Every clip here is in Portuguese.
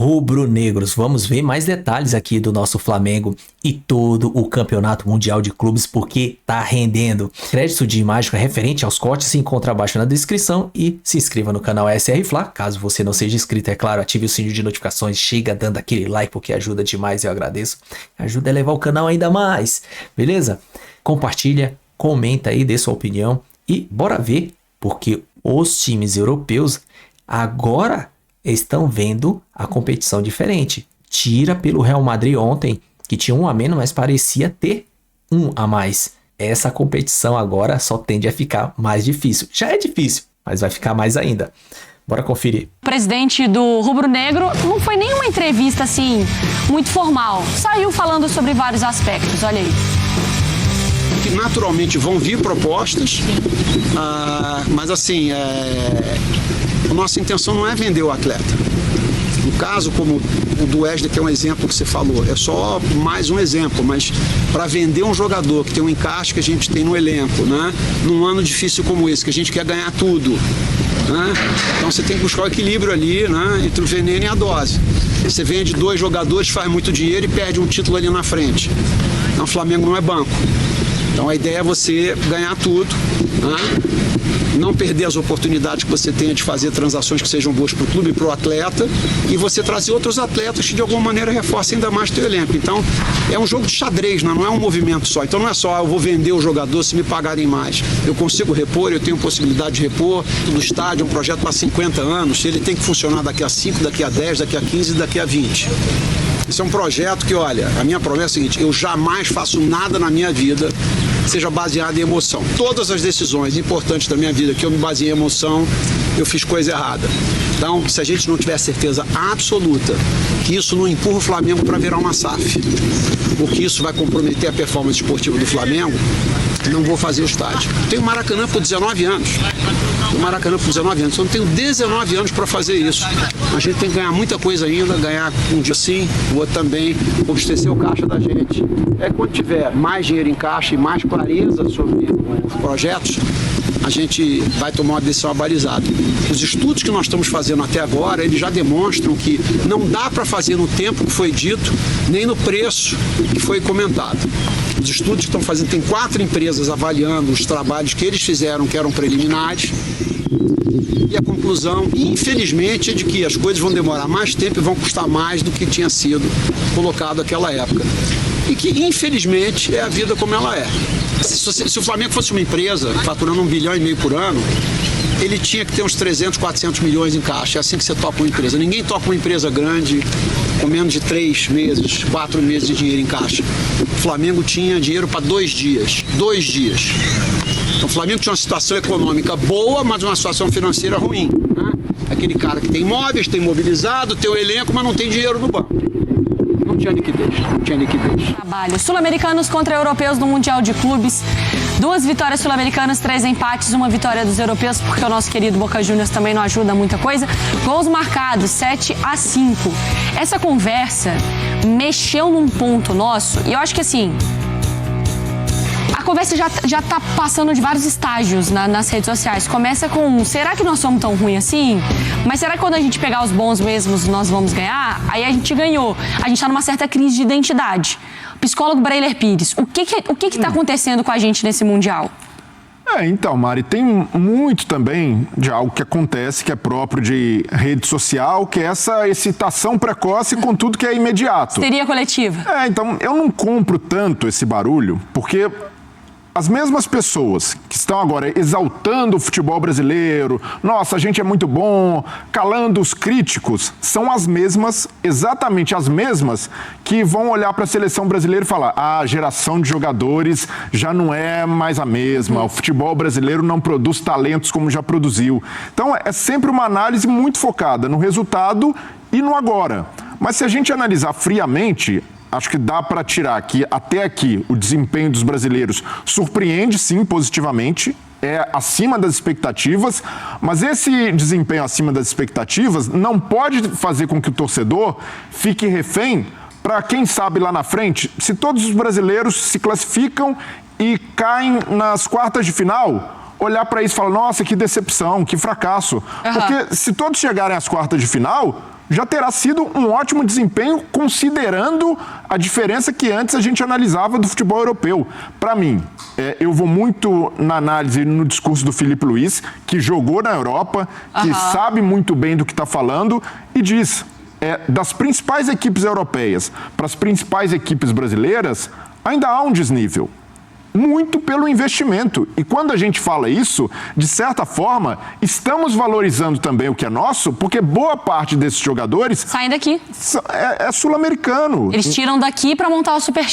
rubro-negros. Vamos ver mais detalhes aqui do nosso Flamengo e todo o Campeonato Mundial de Clubes, porque tá rendendo. Crédito de imagem referente aos cortes se encontra abaixo na descrição e se inscreva no canal SR Fla. Caso você não seja inscrito, é claro, ative o sininho de notificações, chega dando aquele like porque ajuda demais, eu agradeço. Ajuda a elevar o canal ainda mais, beleza? Compartilha, comenta aí, dê sua opinião e bora ver, porque os times europeus agora estão vendo a competição diferente. Tira pelo Real Madrid ontem, que tinha um a menos, mas parecia ter um a mais. Essa competição agora só tende a ficar mais difícil. Já é difícil, mas vai ficar mais ainda. Bora conferir. O presidente do Rubro Negro não foi nenhuma entrevista assim muito formal. Saiu falando sobre vários aspectos, olha aí. Que naturalmente vão vir propostas, mas assim, a nossa intenção não é vender o atleta. No caso, como o do Wesley, que é um exemplo que você falou, é só mais um exemplo, mas para vender um jogador que tem um encaixe que a gente tem no elenco, né? Num ano difícil como esse, que a gente quer ganhar tudo, né? Então você tem que buscar o equilíbrio ali, né? Entre o veneno e a dose. Você vende 2 jogadores, faz muito dinheiro e perde um título ali na frente. Então o Flamengo não é banco. Então a ideia é você ganhar tudo, né? Não perder as oportunidades que você tenha de fazer transações que sejam boas para o clube e para o atleta, e você trazer outros atletas que de alguma maneira reforcem ainda mais o teu elenco. Então é um jogo de xadrez, né? Não é um movimento só. Então não é só eu vou vender o jogador se me pagarem mais. Eu consigo repor, eu tenho possibilidade de repor. No estádio, um projeto para 50 anos, ele tem que funcionar daqui a 5, daqui a 10, daqui a 15 e daqui a 20. Esse é um projeto que, olha, a minha promessa é a seguinte: eu jamais faço nada na minha vida que seja baseado em emoção. Todas as decisões importantes da minha vida que eu me baseei em emoção, eu fiz coisa errada. Então, se a gente não tiver certeza absoluta que isso não empurra o Flamengo para virar uma SAF, ou que isso vai comprometer a performance esportiva do Flamengo, não vou fazer o estádio. Tenho Maracanã por 19 anos. Então, eu tenho 19 anos para fazer isso. A gente tem que ganhar muita coisa ainda, ganhar um dia sim, o outro também, abastecer o caixa da gente. Quando tiver mais dinheiro em caixa e mais clareza sobre os projetos, a gente vai tomar uma decisão abalizada. Os estudos que nós estamos fazendo até agora, eles já demonstram que não dá para fazer no tempo que foi dito, nem no preço que foi comentado. Os estudos que estão fazendo, tem 4 empresas avaliando os trabalhos que eles fizeram, que eram preliminares, e a conclusão, infelizmente, é de que as coisas vão demorar mais tempo e vão custar mais do que tinha sido colocado naquela época. E que, infelizmente, é a vida como ela é. Se o Flamengo fosse uma empresa faturando 1,5 bilhão por ano, ele tinha que ter uns 300, 400 milhões em caixa. É assim que você toca uma empresa. Ninguém toca uma empresa grande com menos de 3 meses, 4 meses de dinheiro em caixa. O Flamengo tinha dinheiro para 2 dias. 2 dias. Então, o Flamengo tinha uma situação econômica boa, mas uma situação financeira ruim, né? Aquele cara que tem imóveis, tem imobilizado, tem o elenco, mas não tem dinheiro no banco. Não tinha liquidez. Trabalho. Sul-americanos contra europeus no Mundial de Clubes. 2 vitórias sul-americanas, 3 empates, 1 vitória dos europeus, porque o nosso querido Boca Juniors também não ajuda muita coisa. Gols marcados, 7-5. Essa conversa mexeu num ponto nosso, e eu acho que assim, a conversa já tá passando de vários estágios nas redes sociais. Começa com, será que nós somos tão ruins assim? Mas será que quando a gente pegar os bons mesmos, nós vamos ganhar? Aí a gente ganhou. A gente tá numa certa crise de identidade. Psicólogo Breiler Pires, o que tá acontecendo com a gente nesse Mundial? Então, Mari, tem muito também de algo que acontece, que é próprio de rede social, que é essa excitação precoce com tudo que é imediato. Histeria coletiva. Então, eu não compro tanto esse barulho, porque as mesmas pessoas que estão agora exaltando o futebol brasileiro, nossa, a gente é muito bom, calando os críticos, são as mesmas, exatamente as mesmas, que vão olhar para a seleção brasileira e falar: a geração de jogadores já não é mais a mesma, o futebol brasileiro não produz talentos como já produziu. Então, é sempre uma análise muito focada no resultado e no agora. Mas se a gente analisar friamente, acho que dá para tirar que até aqui o desempenho dos brasileiros surpreende sim positivamente, é acima das expectativas, mas esse desempenho acima das expectativas não pode fazer com que o torcedor fique refém para, quem sabe lá na frente, se todos os brasileiros se classificam e caem nas quartas de final, olhar para isso e falar: nossa, que decepção, que fracasso. Porque se todos chegarem às quartas de final, já terá sido um ótimo desempenho, considerando a diferença que antes a gente analisava do futebol europeu. Para mim, eu vou muito na análise, no discurso do Filipe Luís, que jogou na Europa, que sabe muito bem do que está falando e diz, das principais equipes europeias para as principais equipes brasileiras, ainda há um desnível. Muito pelo investimento. E quando a gente fala isso, de certa forma, estamos valorizando também o que é nosso, porque boa parte desses jogadores... saem daqui. É sul-americano. Eles tiram daqui para montar o super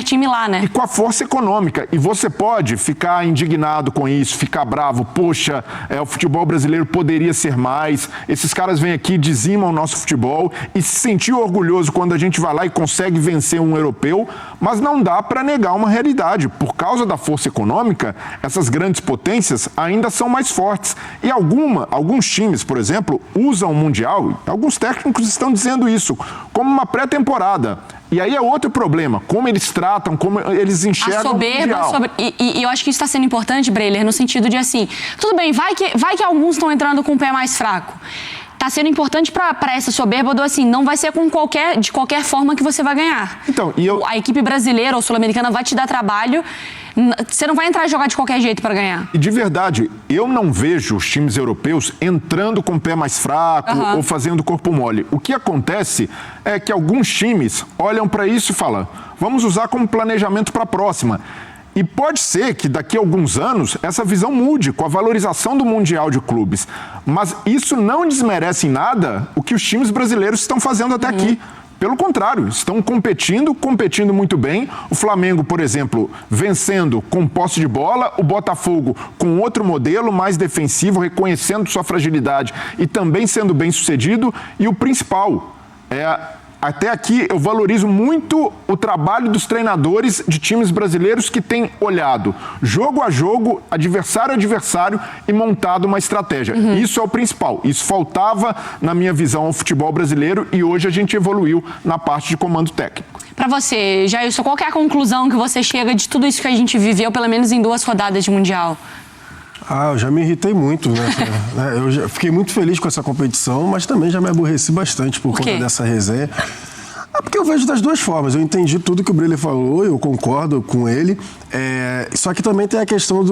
time lá, né? E com a força econômica. E você pode ficar indignado com isso, ficar bravo. Poxa, o futebol brasileiro poderia ser mais. Esses caras vêm aqui, dizimam o nosso futebol e se sentir orgulhoso quando a gente vai lá e consegue vencer um europeu, mas não dá para negar uma realidade. Por causa da força econômica, essas grandes potências ainda são mais fortes. E alguns times, por exemplo, usam o Mundial, alguns técnicos estão dizendo isso, como uma pré-temporada. E aí é outro problema, como eles tratam, como eles enxergam a soberba, o Mundial. E eu acho que isso está sendo importante, Breiler, no sentido de assim, tudo bem, vai que alguns estão entrando com o pé mais fraco. Está sendo importante para essa soberba do assim, não vai ser de qualquer forma que você vai ganhar. Então, a equipe brasileira ou sul-americana vai te dar trabalho, você não vai entrar e jogar de qualquer jeito para ganhar. E de verdade, eu não vejo os times europeus entrando com o pé mais fraco ou fazendo corpo mole. O que acontece é que alguns times olham para isso e falam, vamos usar como planejamento para a próxima. E pode ser que daqui a alguns anos essa visão mude com a valorização do Mundial de Clubes. Mas isso não desmerece em nada o que os times brasileiros estão fazendo até aqui. Pelo contrário, estão competindo muito bem. O Flamengo, por exemplo, vencendo com posse de bola. O Botafogo com outro modelo, mais defensivo, reconhecendo sua fragilidade e também sendo bem sucedido. E o principal até aqui eu valorizo muito o trabalho dos treinadores de times brasileiros que têm olhado jogo a jogo, adversário a adversário e montado uma estratégia. Isso é o principal. Isso faltava, na minha visão, ao futebol brasileiro e hoje a gente evoluiu na parte de comando técnico. Para você, Jailson, qual que é a conclusão que você chega de tudo isso que a gente viveu, pelo menos em 2 rodadas de Mundial? Eu já me irritei muito, né? Eu já fiquei muito feliz com essa competição, mas também já me aborreci bastante por conta dessa resenha. Porque eu vejo das duas formas. Eu entendi tudo que o Breiler falou, eu concordo com ele. Só que também tem a questão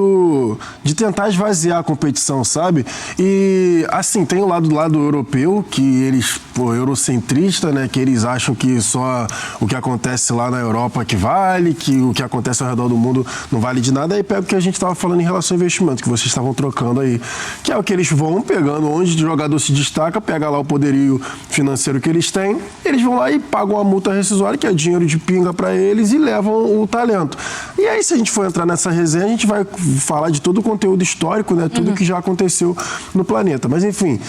de tentar esvaziar a competição, sabe? E, assim, tem o lado europeu, que eles, eurocentrista, né? Que eles acham que só o que acontece lá na Europa que vale, que o que acontece ao redor do mundo não vale de nada. Aí pega o que a gente estava falando em relação ao investimento, que vocês estavam trocando aí. Que é o que eles vão pegando, onde o jogador se destaca, pega lá o poderio financeiro que eles têm, eles vão lá e pagam a multa rescisória, que é dinheiro de pinga para eles, e levam o talento. E aí, se a gente for entrar nessa resenha, a gente vai falar de todo o conteúdo histórico, né? Tudo que já aconteceu no planeta. Mas, enfim,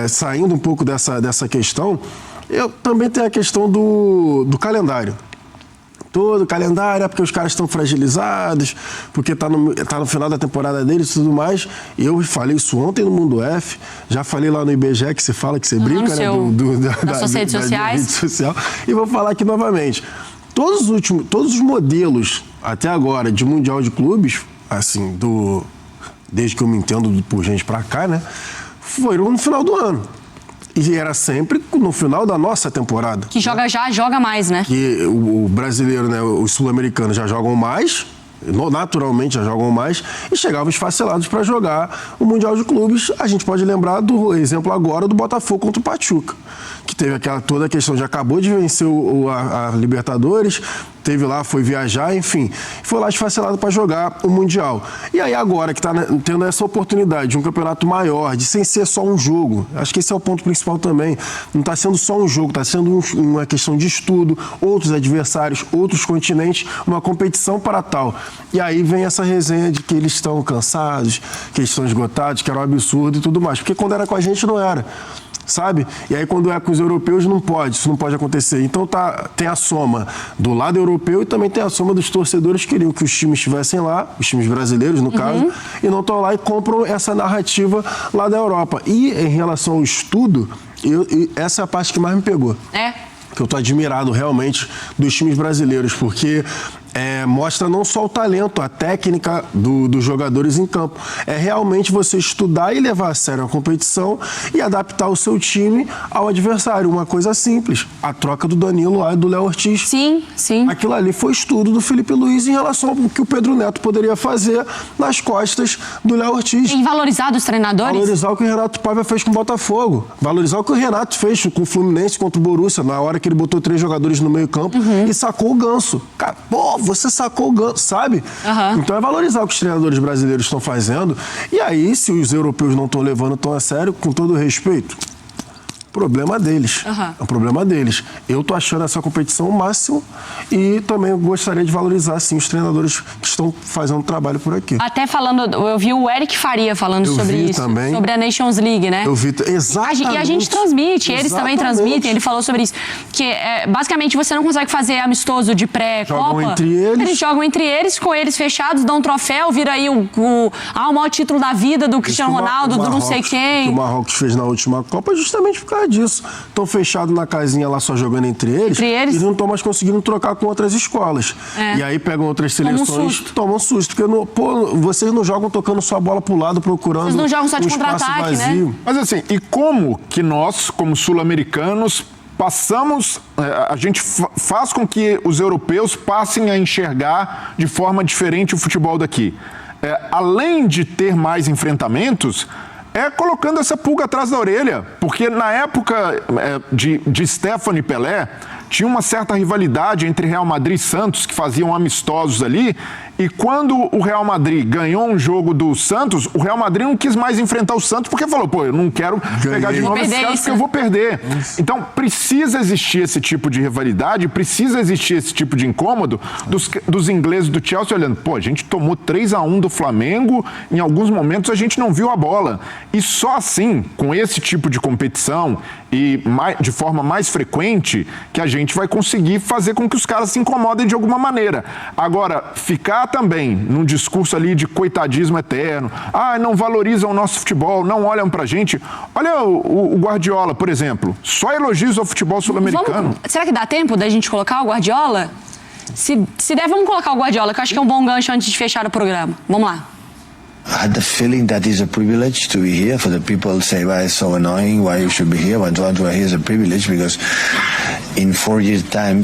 saindo um pouco dessa questão, eu também tenho a questão do calendário. Todo o calendário é porque os caras estão fragilizados, porque tá no final da temporada deles e tudo mais. Eu falei isso ontem no Mundo F, já falei lá no IBGE que você fala, que você brinca, né? Das suas redes sociais. Rede social, e vou falar aqui novamente. Todos os modelos até agora de Mundial de Clubes, assim, desde que eu me entendo por gente pra cá, né? Foram no final do ano. E era sempre no final da nossa temporada. Que joga mais, né? Que o brasileiro, né, os sul-americanos já jogam mais, naturalmente já jogam mais, e chegavam esfacelados para jogar o Mundial de Clubes. A gente pode lembrar do exemplo agora do Botafogo contra o Pachuca, que teve toda a questão de acabou de vencer a Libertadores, teve lá, foi viajar, enfim, foi lá esfacelado para jogar o Mundial. E aí agora que está tendo essa oportunidade de um campeonato maior, de sem ser só um jogo, acho que esse é o ponto principal também, não está sendo só um jogo, está sendo uma questão de estudo, outros adversários, outros continentes, uma competição para tal. E aí vem essa resenha de que eles estão cansados, que eles estão esgotados, que era um absurdo e tudo mais, porque quando era com a gente não era. Sabe? E aí quando é com os europeus isso não pode acontecer. Então tem a soma do lado europeu e também tem a soma dos torcedores que queriam que os times estivessem lá, os times brasileiros no caso, e não estão lá e compram essa narrativa lá da Europa. E em relação ao estudo, essa é a parte que mais me pegou. Que eu tô admirado realmente dos times brasileiros, porque mostra não só o talento, a técnica dos jogadores em campo. É realmente você estudar e levar a sério a competição e adaptar o seu time ao adversário. Uma coisa simples, a troca do Danilo lá e do Léo Ortiz. Sim, sim. Aquilo ali foi estudo do Felipe Luiz em relação ao que o Pedro Neto poderia fazer nas costas do Léo Ortiz. E valorizar dos treinadores? Valorizar o que o Renato Paiva fez com o Botafogo. Valorizar o que o Renato fez com o Fluminense contra o Borussia, na hora que ele botou 3 jogadores no meio campo e sacou o Ganso. Cara, pô, você sacou o Ganso, sabe? Então é valorizar o que os treinadores brasileiros estão fazendo. E aí, se os europeus não estão levando tão a sério, com todo o respeito, problema deles. É o problema deles. Eu tô achando essa competição o máximo e também gostaria de valorizar, sim, os treinadores que estão fazendo trabalho por aqui. Até falando, eu vi o Eric Faria falando sobre isso, também. Sobre a Nations League, né? Eu vi, exatamente. E a gente transmite, eles também transmitem, ele falou sobre isso. Que basicamente você não consegue fazer amistoso de pré-copa. Jogam entre eles. Eles jogam entre eles, com eles fechados, dão um troféu, vira aí o maior título da vida do Cristiano Ronaldo, do não sei quem. Que o Marrocos fez na última Copa justamente por causa disso. Estão fechados na casinha lá só jogando entre eles e não estão mais conseguindo trocar com outras escolas. E aí pegam outras seleções, tomam um susto. Porque vocês não jogam tocando só a bola pro lado, procurando vocês não jogam só de contra-ataque, né? Mas assim, e como que nós, como sul-americanos, passamos, a gente faz com que os europeus passem a enxergar de forma diferente o futebol daqui? Além de ter mais enfrentamentos, colocando essa pulga atrás da orelha, porque na época de Stéphane e Pelé, tinha uma certa rivalidade entre Real Madrid e Santos, que faziam amistosos ali, e quando o Real Madrid ganhou um jogo do Santos, o Real Madrid não quis mais enfrentar o Santos, porque falou, pô, eu não quero pegar de novo esse cara, porque eu vou perder. Então, precisa existir esse tipo de rivalidade, precisa existir esse tipo de incômodo dos ingleses do Chelsea olhando, pô, a gente tomou 3-1 do Flamengo, em alguns momentos a gente não viu a bola. E só assim, com esse tipo de competição e de forma mais frequente, que a gente vai conseguir fazer com que os caras se incomodem de alguma maneira. Agora, ficar também num discurso ali de coitadismo eterno, não valorizam o nosso futebol, não olham pra gente. Olha o Guardiola, por exemplo, só elogios ao futebol sul-americano. Será que dá tempo da gente colocar o Guardiola? Se der, vamos colocar o Guardiola, que eu acho que é um bom gancho antes de fechar o programa. Vamos lá. I had the feeling that it's a privilege to be here. For the people say, why it's so annoying, why you should be here. But here is a privilege because in 4 years' time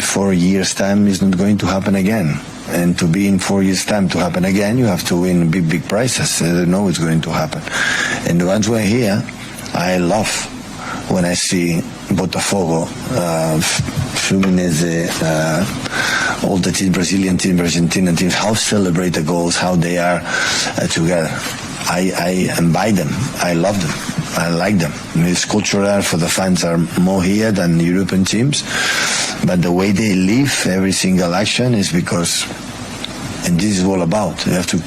is not going to happen again. And to be in 4 years' time to happen again, you have to win big prizes. I know it's going to happen. And once we're here, I love when I see Botafogo, Fluminense, all the team, Brazilian team, Argentinian teams, how celebrate the goals, how they are together. I buy them. I love them. I like them. It's cultural for the fans are more here than European teams, but the way they live every single action is because, and this is all about. You have to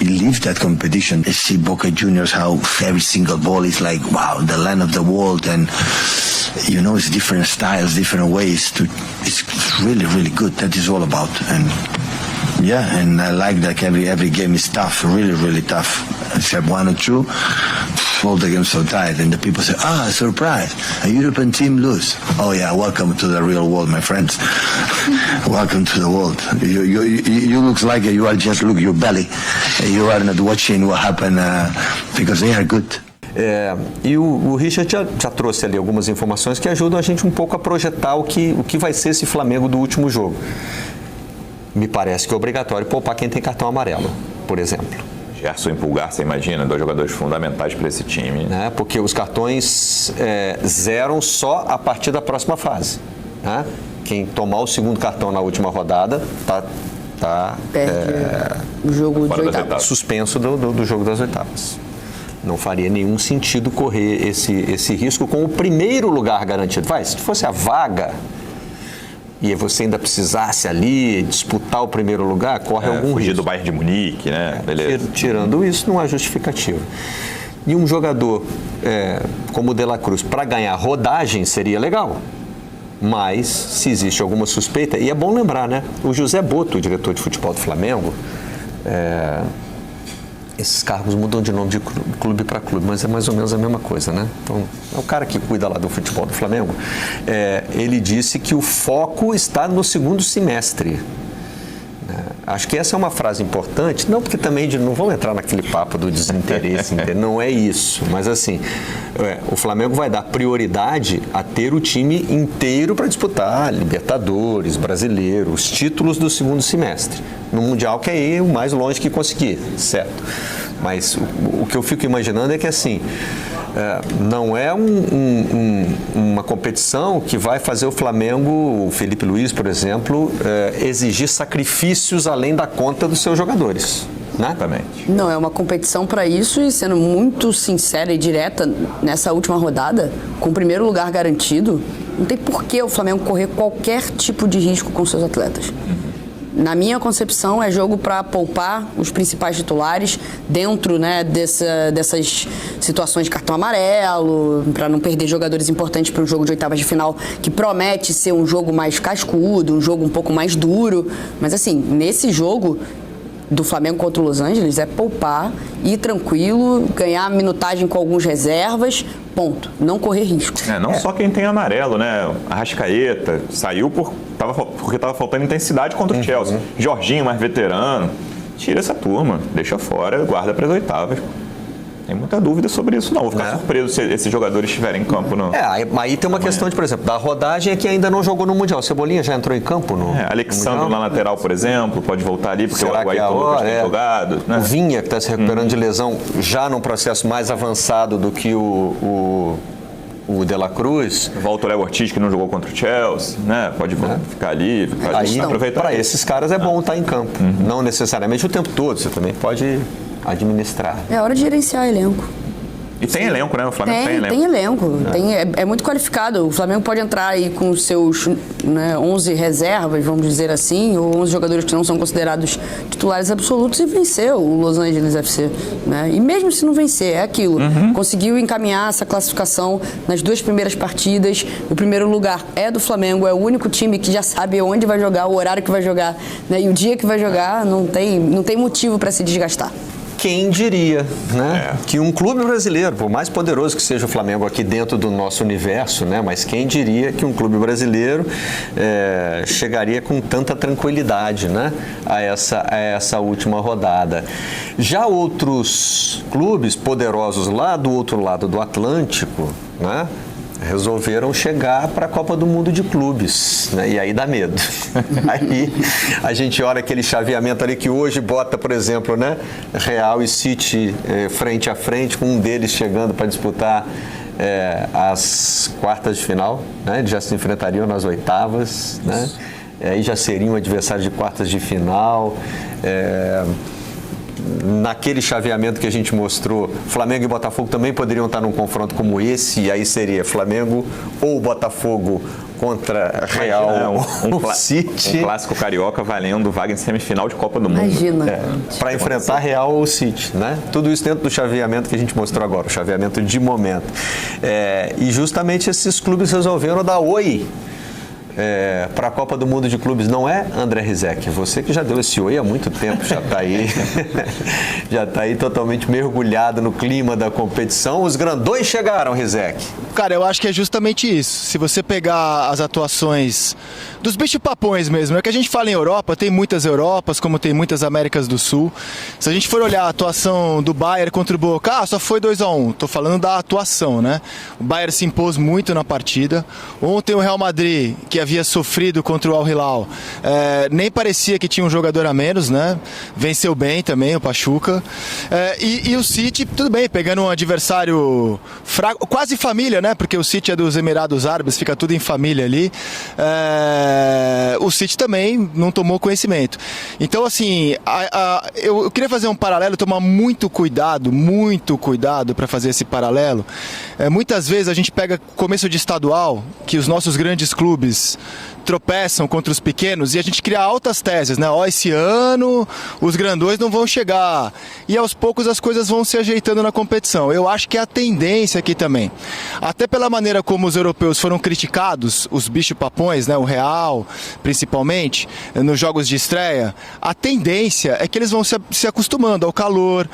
live that competition. I see Boca Juniors, how every single ball is like, wow, the land of the world, and it's different styles, different ways. It's really, really good. That is all about. And and I like that every game is tough, really, really tough. Except 1 or 2, all the games so tight, and the people say, surprise, a European team lose. Oh yeah, welcome to the real world, my friends. Welcome to the world. You look like you are just look your belly. You are not watching what happened because they are good. E o Richard já trouxe ali algumas informações que ajudam a gente um pouco a projetar o que vai ser esse Flamengo do último jogo. Me parece que é obrigatório poupar quem tem cartão amarelo, por exemplo. Gerson e Pulgar, você imagina, 2 jogadores fundamentais para esse time. Porque os cartões zeram só a partir da próxima fase. Quem tomar o segundo cartão na última rodada perde o jogo de oitavas. Suspenso do jogo das oitavas. Não faria nenhum sentido correr esse risco com o primeiro lugar garantido. Se fosse a vaga e você ainda precisasse ali disputar o primeiro lugar, corre algum risco. Fugir do Bayern de Munique, né? Beleza. Tirando isso, não há justificativa. E um jogador como o De La Cruz, para ganhar rodagem, seria legal. Mas, se existe alguma suspeita, e é bom lembrar, né? O José Boto, o diretor de futebol do Flamengo, esses cargos mudam de nome de clube para clube, mas é mais ou menos a mesma coisa, né? Então, é o cara que cuida lá do futebol do Flamengo. Ele disse que o foco está no segundo semestre. Acho que essa é uma frase importante, não porque também não vamos entrar naquele papo do desinteresse, não é isso, mas assim, o Flamengo vai dar prioridade a ter o time inteiro para disputar Libertadores, Brasileiro, os títulos do segundo semestre. No Mundial quer ir o mais longe que conseguir, certo? Mas o que eu fico imaginando é que assim, não é uma competição que vai fazer o Flamengo, o Felipe Luiz, por exemplo, exigir sacrifícios além da conta dos seus jogadores. Né? Não, é uma competição para isso, e sendo muito sincera e direta, nessa última rodada, com o primeiro lugar garantido, não tem por que o Flamengo correr qualquer tipo de risco com seus atletas. Na minha concepção, é jogo para poupar os principais titulares dentro, né, dessas situações de cartão amarelo, para não perder jogadores importantes para um jogo de oitavas de final, que promete ser um jogo mais cascudo, um jogo um pouco mais duro. Mas assim, nesse jogo do Flamengo contra o Los Angeles, é poupar, ir tranquilo, ganhar minutagem com alguns reservas, ponto. Não correr risco. Não só quem tem amarelo, né? Arrascaeta saiu porque estava faltando intensidade contra o Chelsea. Jorginho, mais veterano. Tira essa turma, deixa fora, guarda para as oitavas. Tem muita dúvida sobre isso, não. Vou ficar surpreso se esses jogadores estiverem em campo. Aí tem uma questão de, por exemplo, da rodagem é que ainda não jogou no Mundial. Cebolinha já entrou em campo no Alexandre na lateral, por exemplo, pode voltar ali, porque o Aguaí tem jogado. Né? O Vinha, que está se recuperando de lesão, já num processo mais avançado do que o De La Cruz. Volta o Léo Ortiz, que não jogou contra o Chelsea, né? Pode ficar ali, aproveitar. Para esses caras é bom estar em campo. Não necessariamente o tempo todo, você também pode administrar. É hora de gerenciar elenco. E tem elenco, né? O Flamengo tem elenco. É muito qualificado. O Flamengo pode entrar aí com os seus 11 reservas, vamos dizer assim, ou 11 jogadores que não são considerados titulares absolutos e vencer o Los Angeles FC. Né? E mesmo se não vencer, é aquilo. Conseguiu encaminhar essa classificação nas 2 primeiras partidas. O primeiro lugar é do Flamengo, é o único time que já sabe onde vai jogar, o horário que vai jogar, né? E o dia que vai jogar. Não tem motivo para se desgastar. Quem diria, né? Que um clube brasileiro, por mais poderoso que seja o Flamengo aqui dentro do nosso universo, né? Mas quem diria que um clube brasileiro chegaria com tanta tranquilidade, né? a essa última rodada. Já outros clubes poderosos lá do outro lado do Atlântico, né? Resolveram chegar para a Copa do Mundo de Clubes, né? E aí dá medo. Aí a gente olha aquele chaveamento ali que hoje bota, por exemplo, né? Real e City frente a frente, com um deles chegando para disputar as quartas de final, né? Eles já se enfrentariam nas oitavas, né? Aí já seriam adversários de quartas de final. Naquele chaveamento que a gente mostrou, Flamengo e Botafogo também poderiam estar num confronto como esse, e aí seria Flamengo ou Botafogo contra Real ou City. Um clássico carioca valendo vaga em semifinal de Copa do Mundo. Imagina. Para enfrentar Real ou City, né? Tudo isso dentro do chaveamento que a gente mostrou agora, o chaveamento de momento. E justamente esses clubes resolveram dar oi para a Copa do Mundo de Clubes, não é, André Rizek? Você que já deu esse oi há muito tempo, já está aí já está aí totalmente mergulhado no clima da competição. Os grandões chegaram, Rizek. Cara, eu acho que é justamente isso. Se você pegar as atuações dos bicho-papões mesmo, é que a gente fala em Europa, tem muitas Europas, como tem muitas Américas do Sul. Se a gente for olhar a atuação do Bayern contra o Boca, só foi 2-1. Tô falando da atuação, né? O Bayern se impôs muito na partida. Ontem o Real Madrid, que havia sofrido contra o Al Hilal, nem parecia que tinha um jogador a menos, né? Venceu bem também o Pachuca. E o City, tudo bem, pegando um adversário fraco, quase família, né? Porque o City é dos Emirados Árabes, fica tudo em família ali. O City também não tomou conhecimento. Então, assim, eu queria fazer um paralelo, tomar muito cuidado para fazer esse paralelo. Muitas vezes a gente pega começo de estadual, que os nossos grandes clubes tropeçam contra os pequenos e a gente cria altas teses, né? Esse ano os grandões não vão chegar e aos poucos as coisas vão se ajeitando na competição. Eu acho que é a tendência aqui também, até pela maneira como os europeus foram criticados, os bicho-papões, né? O Real principalmente, nos jogos de estreia, a tendência é que eles vão se acostumando ao calor,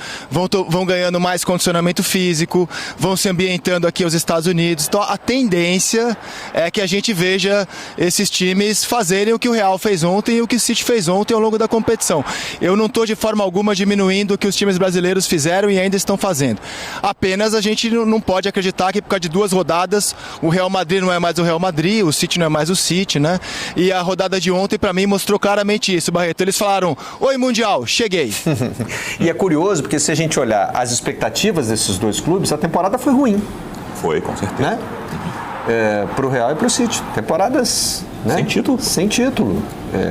vão ganhando mais condicionamento físico, vão se ambientando aqui aos Estados Unidos. Então a tendência é que a gente veja esses times times fazerem o que o Real fez ontem e o que o City fez ontem ao longo da competição. Eu não estou de forma alguma diminuindo o que os times brasileiros fizeram e ainda estão fazendo. Apenas a gente não pode acreditar que por causa de 2 rodadas o Real Madrid não é mais o Real Madrid, o City não é mais o City, né? E a rodada de ontem para mim mostrou claramente isso, Barreto. Eles falaram: oi Mundial, cheguei. E é curioso porque se a gente olhar as expectativas desses 2 clubes, a temporada foi ruim. Foi, com certeza. Né? Pro Real e pro City. Temporadas, né? Sem título. Sem título.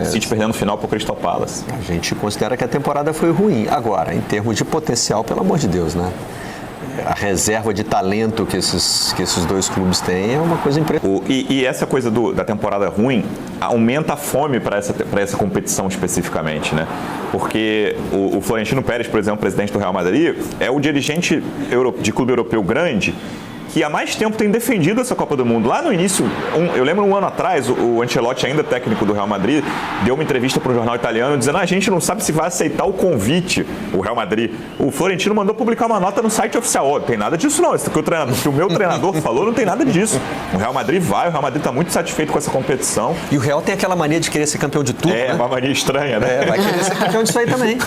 City perdendo o final pro Crystal Palace. A gente considera que a temporada foi ruim. Agora, em termos de potencial, pelo amor de Deus, né? A reserva de talento que esses 2 clubes têm é uma coisa impressionante. E essa coisa da temporada ruim aumenta a fome para essa competição especificamente, né? Porque o Florentino Pérez, por exemplo, presidente do Real Madrid, é o dirigente de clube europeu grande que há mais tempo tem defendido essa Copa do Mundo. Lá no início, eu lembro 1 ano atrás, o Ancelotti, ainda técnico do Real Madrid, deu uma entrevista para um jornal italiano dizendo: a gente não sabe se vai aceitar o convite, o Real Madrid. O Florentino mandou publicar uma nota no site oficial: não tem nada disso não, isso que o meu treinador falou, não tem nada disso. O Real Madrid vai, o Real Madrid está muito satisfeito com essa competição. E o Real tem aquela mania de querer ser campeão de tudo, né? Uma mania estranha, né? Vai querer ser campeão disso aí também.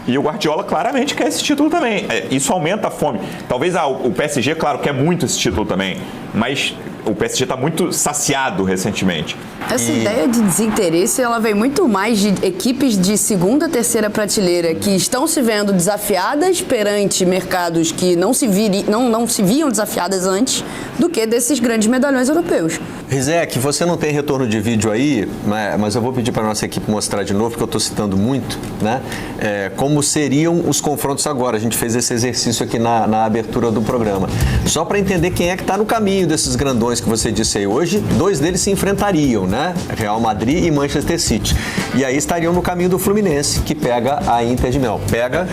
E o Guardiola claramente quer esse título também. Isso aumenta a fome. Talvez o PSG, claro, quer muito esse título também, mas o PSG está muito saciado recentemente. Essa ideia de desinteresse, ela vem muito mais de equipes de segunda, terceira prateleira que estão se vendo desafiadas perante mercados que não se viam desafiadas antes, do que desses grandes medalhões europeus. Rizek, você não tem retorno de vídeo aí, mas eu vou pedir para a nossa equipe mostrar de novo, porque eu estou citando muito, né? Como seriam os confrontos agora. A gente fez esse exercício aqui na abertura do programa. Só para entender quem é que está no caminho desses grandões que você disse aí. Hoje, 2 deles se enfrentariam, né? Real Madrid e Manchester City. E aí estariam no caminho do Fluminense, que pega a Inter de Milão.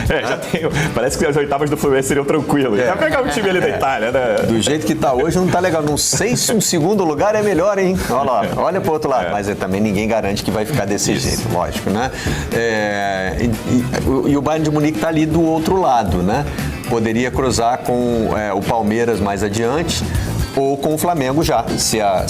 Já tenho. Parece que as oitavas do Fluminense seriam tranquilas. Já pegar o time ali da Itália, né? Do jeito que está hoje, não está legal. Não sei se um segundo lugar é melhor, hein? Olha lá, olha pro outro lado. Mas também ninguém garante que vai ficar desse jeito, lógico, né? E o Bayern de Munique está ali do outro lado, né? Poderia cruzar com o Palmeiras mais adiante ou com o Flamengo já, se a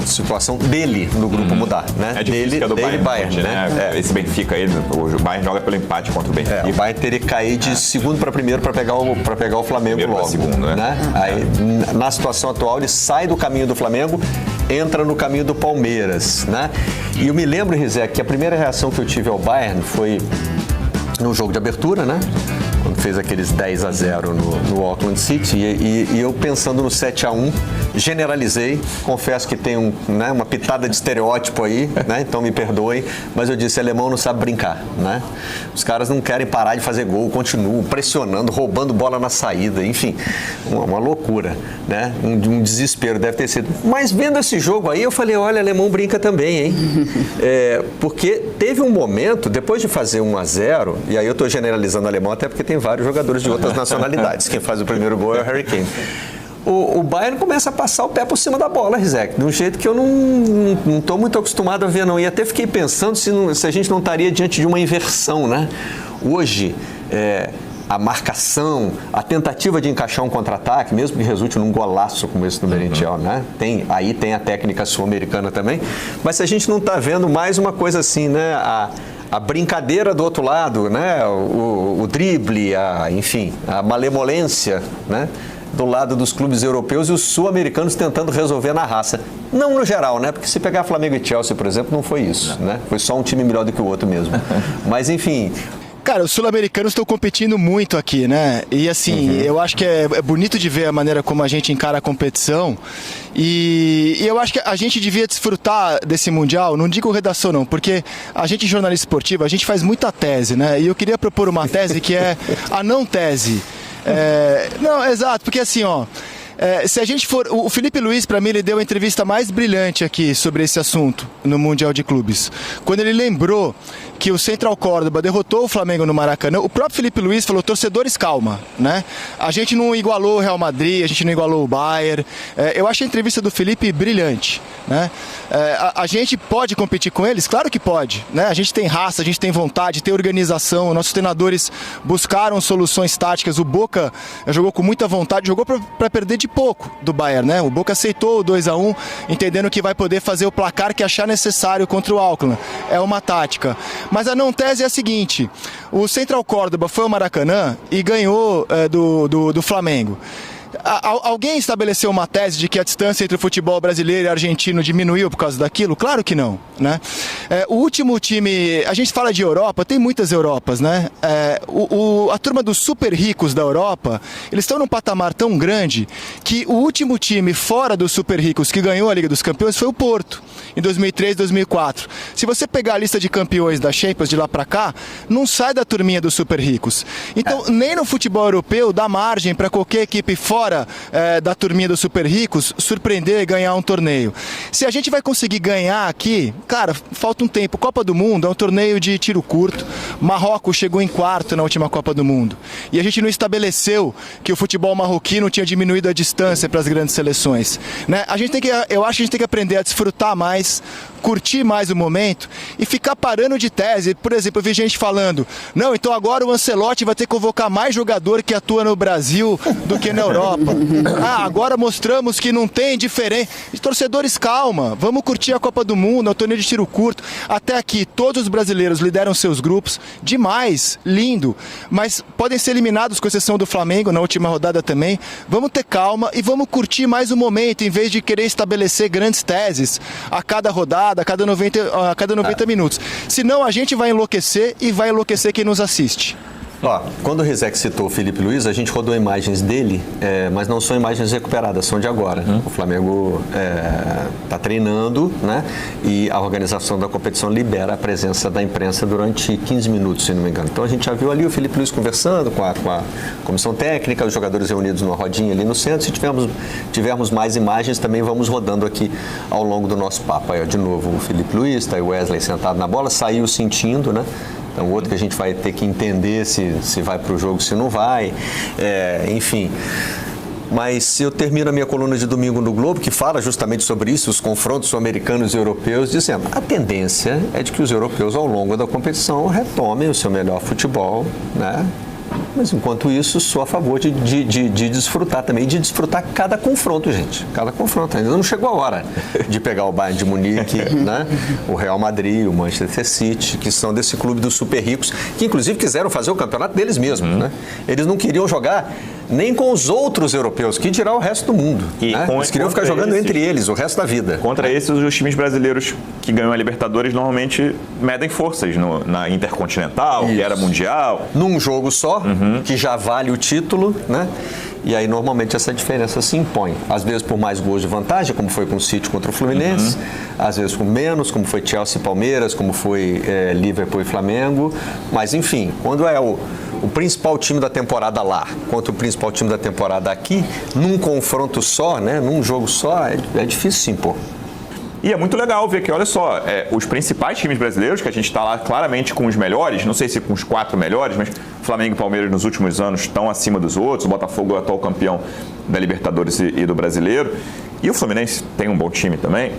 situação dele no grupo mudar, né? É difícil que é do Bayern, né? Esse Benfica aí, o Bayern joga pelo empate contra o Benfica. E o Bayern teria que cair de segundo para primeiro para pegar o Flamengo primeiro logo, segundo, né? Aí, na situação atual, ele sai do caminho do Flamengo, entra no caminho do Palmeiras, né? E eu me lembro, Rizek, que a primeira reação que eu tive ao Bayern foi no jogo de abertura, né? Quando fez aqueles 10-0 no Auckland City, e eu pensando no 7-1, generalizei, confesso que tem uma pitada de estereótipo aí, né? Então me perdoem, mas eu disse: alemão não sabe brincar, né? Os caras não querem parar de fazer gol, continuam pressionando, roubando bola na saída, enfim, uma loucura, né? Um desespero deve ter sido. Mas vendo esse jogo aí, eu falei: olha, alemão brinca também, hein? Porque teve um momento, depois de fazer 1-0, e aí eu estou generalizando alemão até porque tem vários jogadores de outras nacionalidades. Quem faz o primeiro gol é o Harry Kane. O Bayern começa a passar o pé por cima da bola, Rizek, de um jeito que eu não estou muito acostumado a ver, não. E até fiquei pensando se a gente não estaria diante de uma inversão, né? Hoje, a marcação, a tentativa de encaixar um contra-ataque, mesmo que resulte num golaço como esse do Merentiel, né? Aí tem a técnica sul-americana também. Mas se a gente não está vendo mais uma coisa assim, né? A brincadeira do outro lado, né? O drible, enfim, a malemolência, né? Do lado dos clubes europeus e os sul-americanos tentando resolver na raça. Não no geral, né? Porque se pegar Flamengo e Chelsea, por exemplo, não foi isso, né? Foi só um time melhor do que o outro mesmo. Mas, enfim... Cara, os sul-americanos estão competindo muito aqui, né? E assim, eu acho que é bonito de ver a maneira como a gente encara a competição. E eu acho que a gente devia desfrutar desse Mundial, não digo redação não, porque a gente, jornalista esportivo, a gente faz muita tese, né? E eu queria propor uma tese que é a não tese. Não, exato, porque assim, ó... se a gente for... O Felipe Luiz, para mim, ele deu a entrevista mais brilhante aqui sobre esse assunto no Mundial de Clubes. Quando ele lembrou que o Central Córdoba derrotou o Flamengo no Maracanã, o próprio Felipe Luiz falou, torcedores, calma, né? A gente não igualou o Real Madrid, a gente não igualou o Bayern. Eu acho a entrevista do Felipe brilhante, né? A gente pode competir com eles? Claro que pode, né? A gente tem raça, a gente tem vontade, tem organização, nossos treinadores buscaram soluções táticas, o Boca jogou com muita vontade, jogou para perder de pouco do Bayern, né? O Boca aceitou o 2-1, entendendo que vai poder fazer o placar que achar necessário contra o Auckland. É uma tática. Mas a não tese é a seguinte, o Central Córdoba foi ao Maracanã e ganhou do Flamengo. Alguém estabeleceu uma tese de que a distância entre o futebol brasileiro e argentino diminuiu por causa daquilo? Claro que não, né? O último time, a gente fala de Europa, tem muitas Europas, né? A turma dos super ricos da Europa, eles estão num patamar tão grande que o último time fora dos super ricos que ganhou a Liga dos Campeões foi o Porto, em 2003, 2004. Se você pegar a lista de campeões da Champions de lá pra cá, não sai da turminha dos super ricos. Então, nem no futebol europeu dá margem para qualquer equipe fora da turminha dos super ricos surpreender e ganhar um torneio. Se a gente vai conseguir ganhar aqui, cara, falta um tempo. Copa do Mundo é um torneio de tiro curto. Marrocos chegou em quarto na última Copa do Mundo. E a gente não estabeleceu que o futebol marroquino tinha diminuído a distância para as grandes seleções, né? Eu acho que a gente tem que aprender a desfrutar mais, curtir mais o momento e ficar parando de tese. Por exemplo, eu vi gente falando, não, então agora o Ancelotti vai ter que convocar mais jogador que atua no Brasil do que na Europa. Agora mostramos que não tem diferença. Torcedores, calma, vamos curtir a Copa do Mundo, o torneio de tiro curto. Até aqui, todos os brasileiros lideram seus grupos, demais, lindo, mas podem ser eliminados com exceção do Flamengo na última rodada também. Vamos ter calma e vamos curtir mais o momento, em vez de querer estabelecer grandes teses a cada rodada, a cada 90 minutos. Senão a gente vai enlouquecer e vai enlouquecer quem nos assiste. Quando o Rizek citou o Felipe Luiz, a gente rodou imagens dele, mas não são imagens recuperadas, são de agora. O Flamengo está treinando, né? E a organização da competição libera a presença da imprensa durante 15 minutos, se não me engano. Então a gente já viu ali o Felipe Luiz conversando com a comissão técnica, os jogadores reunidos numa rodinha ali no centro. Se tivermos mais imagens, também vamos rodando aqui ao longo do nosso papo. Aí, de novo, o Felipe Luiz, tá aí o Wesley sentado na bola, saiu sentindo, né? Então, outro que a gente vai ter que entender se vai para o jogo, se não vai, enfim. Mas eu termino a minha coluna de domingo no Globo, que fala justamente sobre isso, os confrontos americanos e europeus, dizendo a tendência é de que os europeus, ao longo da competição, retomem o seu melhor futebol, né? Mas, enquanto isso, sou a favor de desfrutar também, de desfrutar cada confronto, gente. Cada confronto. Ainda não chegou a hora de pegar o Bayern de Munique, né? O Real Madrid, o Manchester City, que são desse clube dos super ricos, que, inclusive, quiseram fazer o campeonato deles mesmos, né? Eles não queriam jogar nem com os outros europeus, que dirá o resto do mundo. Né? Eles queriam ficar jogando entre eles o resto da vida. Contra esses, os times brasileiros que ganham a Libertadores normalmente medem forças na Intercontinental, que era Mundial. Num jogo só, que já vale o título, né? E aí, normalmente, essa diferença se impõe. Às vezes por mais gols de vantagem, como foi com o City contra o Fluminense. Às vezes com menos, como foi Chelsea e Palmeiras, como foi Liverpool e Flamengo. Mas, enfim, quando é o principal time da temporada lá contra o principal time da temporada aqui, num confronto só, né? Num jogo só, é difícil se impor. E é muito legal ver que, olha só, os principais times brasileiros, que a gente está lá claramente com os melhores, não sei se com os 4 melhores, mas Flamengo e Palmeiras nos últimos anos estão acima dos outros, o Botafogo é o atual campeão da Libertadores e do Brasileiro, e o Fluminense tem um bom time também,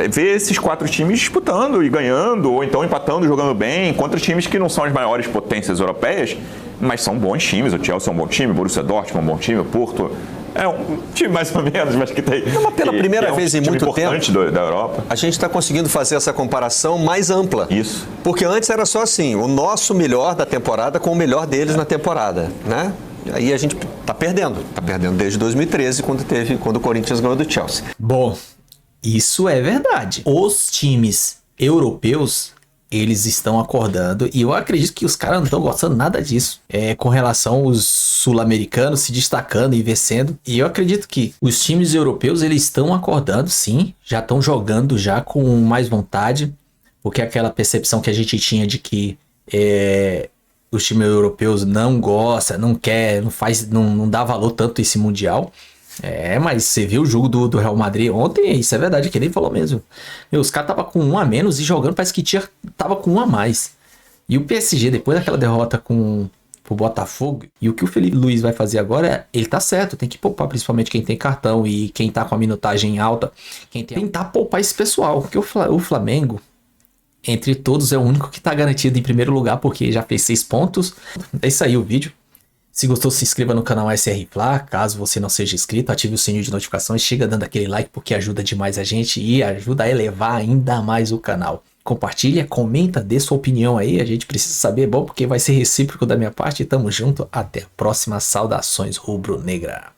ver esses 4 times disputando e ganhando, ou então empatando, jogando bem, contra times que não são as maiores potências europeias, mas são bons times. O Chelsea é um bom time, o Borussia Dortmund é um bom time, o Porto é um time mais ou menos, mas que tem... Pela primeira vez em muito tempo da Europa, a gente está conseguindo fazer essa comparação mais ampla. Isso. Porque antes era só assim, o nosso melhor da temporada com o melhor deles na temporada, né? Aí a gente está perdendo desde 2013, quando o Corinthians ganhou do Chelsea. Bom, isso é verdade. Os times europeus, eles estão acordando, e eu acredito que os caras não estão gostando nada disso, com relação aos sul-americanos se destacando e vencendo. E eu acredito que os times europeus, eles estão acordando, sim, já estão jogando já com mais vontade, porque aquela percepção que a gente tinha de que os times europeus não gostam, não quer, não dá valor tanto a esse Mundial. Mas você viu o jogo do Real Madrid ontem, isso é verdade, que ele falou mesmo. Os caras estavam com 1 a menos e jogando, parece que tava com 1 a mais. E o PSG, depois daquela derrota pro Botafogo, e o que o Felipe Luiz vai fazer agora, ele tá certo, tem que poupar principalmente quem tem cartão e quem tá com a minutagem alta, tentar poupar esse pessoal, porque o Flamengo, entre todos, é o único que tá garantido em primeiro lugar, porque já fez 6 pontos. É isso aí o vídeo. Se gostou, se inscreva no canal SR Fla, caso você não seja inscrito, ative o sininho de notificações, chega dando aquele like porque ajuda demais a gente e ajuda a elevar ainda mais o canal. Compartilha, comenta, dê sua opinião aí, a gente precisa saber, bom, porque vai ser recíproco da minha parte. Tamo junto, até a próxima, saudações rubro-negra.